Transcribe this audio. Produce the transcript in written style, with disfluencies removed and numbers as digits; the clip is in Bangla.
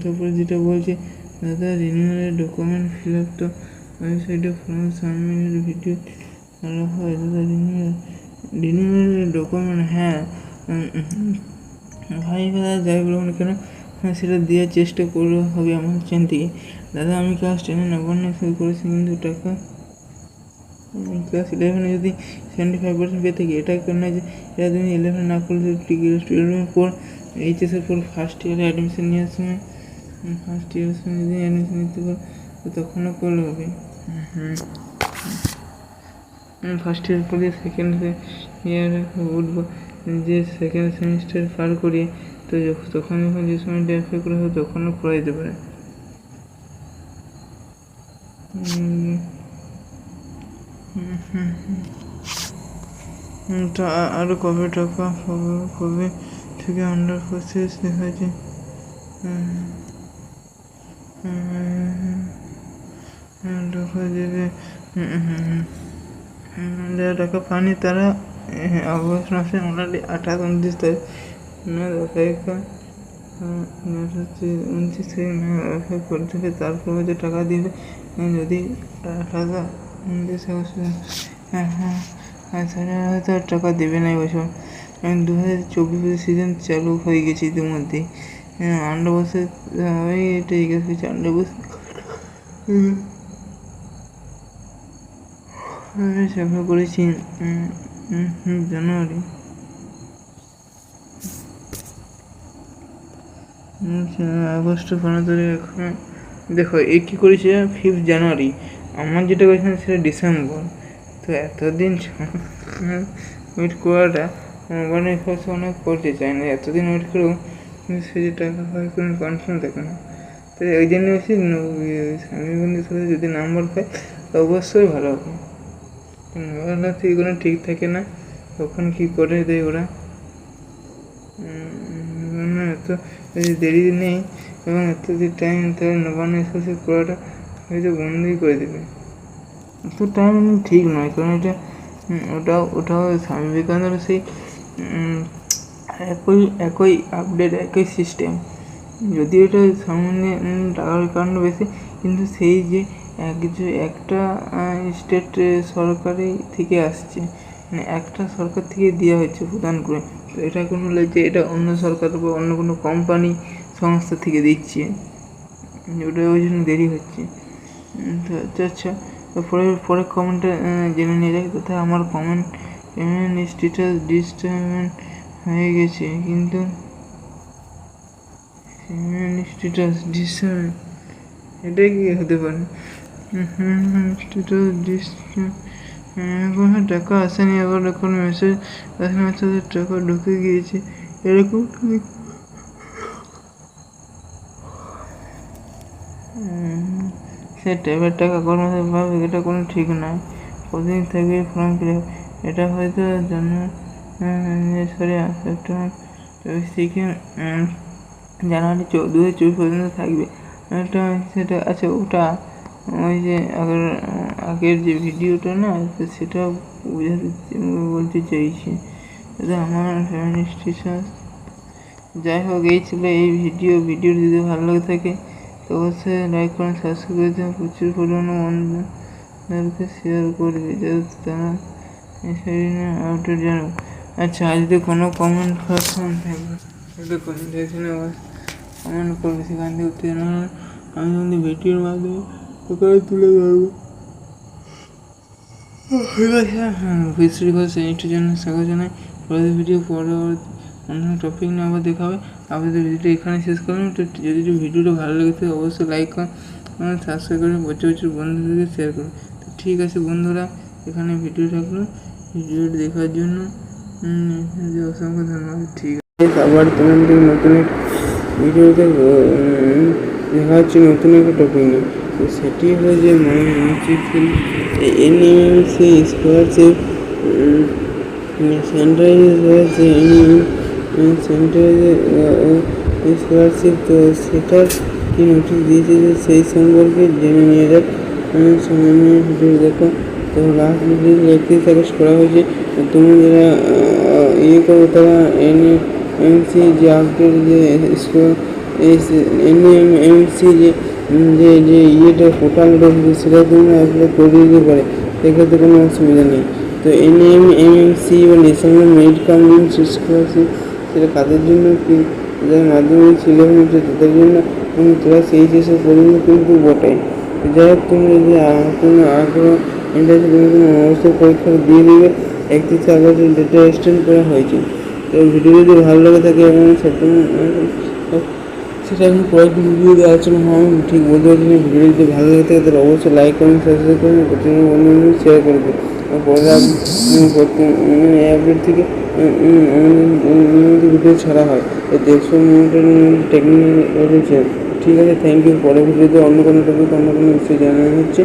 তারপরে যেটা বলছে দাদা রিনিউয়ালের ডকুমেন্ট ফিল আপ তো ওয়েবসাইটে ফর্ম সাবমিটের ভিডিও ভালো হয় দাদা রিনিউয়ালের ডকুমেন্ট। হ্যাঁ ভাই দাদা যাই বলুন কেন সেটা দেওয়ার চেষ্টা করলে হবে আমার চেন থেকে। দাদা আমি ক্লাস 10-এ নবান্ন শুরু করেছি কিন্তু টাকা ক্লাস 11-এ যদি 75% পেয়ে থাকি, এটা কেন যে এটা তুমি 11 না করলে 12-এর পর এইচএসের পর ফার্স্ট ইয়ারে অ্যাডমিশন নেওয়ার সময় ফার্স্ট ইয়ারের সময় যদি অ্যাডমিশন নিতে পারো তো তখনও করলে হবে। ফার্স্ট ইয়ার পরে সেকেন্ড ইয়ারে উঠবো, যে সেকেন্ড সেমিস্টার পার করি তো তখন যখন যে সময়টা অ্যাপ্লাই করা হবে তখনও করা যেতে পারে। আরও কবে টাকা কবে থেকে আন্ডার প্রসেস দেখাচ্ছে টাকা দেবে। যারা টাকা পানি তারা আগস্ট মাসে অলরেডি 28-29 তারিখ 29 তারিখ করে থেকে তারপর হয়তো টাকা দিবে যদি টাকা 29 আগস্ট। তারা হয়তো টাকা দেবে না এবছর। 2024 সিজন চালু হয়ে গেছে ইতিমধ্যেই। আন্ডার বসে এটা জিজ্ঞেস করছি আন্ডার বসে চাকরি করেছি জানুয়ারি। আগস্ট 15 তারিখ। এখন দেখো এই কী করেছে 5 জানুয়ারি, আমার যেটা করেছিলাম সেটা ডিসেম্বর। তো এতদিন ওয়েট করাটা অনেক অনেক করতে চায় না, এতদিন ওয়েট করেও কিন্তু সে যে টাকা হয় কোনো কনফার্ম থাকে না। তাই ওই জন্য বেশি স্বামী বন্ধুর সাথে যদি নাম্বার পাই অবশ্যই ভালো হবে। মোবাইলটা থেকে কোনো ঠিক থাকে না কখন কী করে দেয় ওরা। এত দেরি নেই এবং এত যে টাইম তাহলে নবান্ন এক্সপ্রেসে করাটা হয়তো বন্ধই করে দেবে। এত টাইম ঠিক নয়, কারণ এটা ওটাও স্বামী বিবেকানন্দের সেই একই আপডেট একই সিস্টেম, যদিও এটা সামনে টাকার কারণ বেশি, কিন্তু সেই যে একটা স্টেট সরকারি থেকে আসছে, মানে একটা সরকার থেকে দেওয়া হচ্ছে প্রদান করে। তো এটা কোনো যে এটা অন্য সরকার বা অন্য কোনো কোম্পানি সংস্থা থেকে দিচ্ছে, ওটা ওই জন্য দেরি হচ্ছে। তো আচ্ছা পরে কমেন্টটা জেনে নিয়ে যাই। তথা আমার পেমেন্ট স্ট্যাটাস ডিস্টার্বেন্ট হয়ে গেছে, কিন্তু স্ট্যাটাস ডিস্টার্বেন্ট এটা কি হতে পারে? স্ট্যাটাস ডিস্টার্ব এখন টাকা আসেনি, আবার এখন মেসেজ আসেনি, তাদের টাকা ঢুকে গিয়েছে এরকম। সে ট্যাবের টাকা কর্মচারী পাবে এটা কোনো ঠিক নয়, প্রতিদিন থাকবে ফর্ম ফিল আপ। এটা হয়তো সেপ্টেম্বর 24 থেকে জানুয়ারি 2024 পর্যন্ত থাকবে। এটা সেটা আচ্ছা ওটা ওই যে আগের যে ভিডিওটা না সেটা বলতে চাইছি। এটা আমার ফ্যামিলি স্টেটাস। যাই হোক এই ছিল এই ভিডিওটি যদি ভালো লাগে থাকে তো অবশ্যই লাইক করুন, সাবস্ক্রাইব করে দেবেন, প্রচুর পরিমাণে বন্ধুদেরকে শেয়ার করবে যাতে তারা আপডেট জানাবে। আচ্ছা আর যদি কোনো কমেন্ট পারসন থাকবে সেটা কমেন্ট সেকশনে কমেন্ট করবে, সেখান থেকে উত্তর জানানো আমি কিন্তু ভিডিওর মাধ্যমে ওখানে তুলে ধরবো। হিস্ট্রি কোর্স এইটার জন্য স্বাগত জানাই। পরের ভিডিও পরবর্তী অন্য টপিক নিয়ে আবার দেখা হবে। আপনাদের ভিডিওটা এখানে শেষ করলাম। তো যদি ভিডিওটা ভালো লেগে থাকে অবশ্যই লাইক করুন, সাবস্ক্রাইব করুন, প্রচুর বন্ধুদেরকে শেয়ার করুন। তো ঠিক আছে বন্ধুরা, এখানে ভিডিও থাকলো, ভিডিওটি দেখার জন্য অসংখ্য ধন্যবাদ। ঠিক আছে আবার তোমাদের নতুন ভিডিওতে দেখা হচ্ছে নতুন একটা টপিক নিয়ে। তো সেটি হলো যে এনএমসি স্কলারশিপ সেন্ট্রালাইজ হয়েছে স্কলারশিপ। তো সেটার কি নোটিশ দিয়েছে যে সেই সম্পর্কে জেনে নিয়ে যাক। সামান্য ভিডিও দেখো। তো লাস্ট ভিডিও 31 আগস্ট করা হয়েছে। তোমরা যারা করো তারা এমসি যে আপডেট যে স্কুল এমসি যে যে যে ইয়েটা পোর্টালটা সেটা তোমরা অ্যাপ্লাই করে দিতে পারে, সেক্ষেত্রে কোনো অসুবিধা নেই। তো এমএমসি বা ন্যাশনাল মেরিট কাম স্কলারশিপ সেটা কাদের জন্য কি, যারা মাধ্যমিক সিলেবাস হচ্ছে তাদের জন্য ক্লাস এইচএসের পর্যন্ত কিন্তু বটে। যাই হোক তুমি যদি কোনো আগ্রহ ইন্টারেস্ট তুমি অবশ্যই পরীক্ষা দিয়ে দেবে। 31 আগস্ট ডেটে এক্সটেন্ড করা হয়েছে। তো ভিডিও যদি ভালো লাগে থাকে এবং সেটা আমি কয়েকটি ভিডিওতে আলোচনা হয় আমি ঠিক বলতে পারছি না। ভিডিও যদি ভালো লাগে থাকে তাহলে অবশ্যই লাইক করুন, সাবস্ক্রাইব করুন, প্রতিদিন বন্ধু শেয়ার করবে। পরে আপডেট থেকে আমাদের ভিডিও ছাড়া হয় 150 মিনিটের টেকনিক রয়েছে। ঠিক আছে, থ্যাংক ইউ। পরের ভিডিওতে অন্য কোনো টপিক অন্য কোনো বিষয় জানানো হচ্ছে।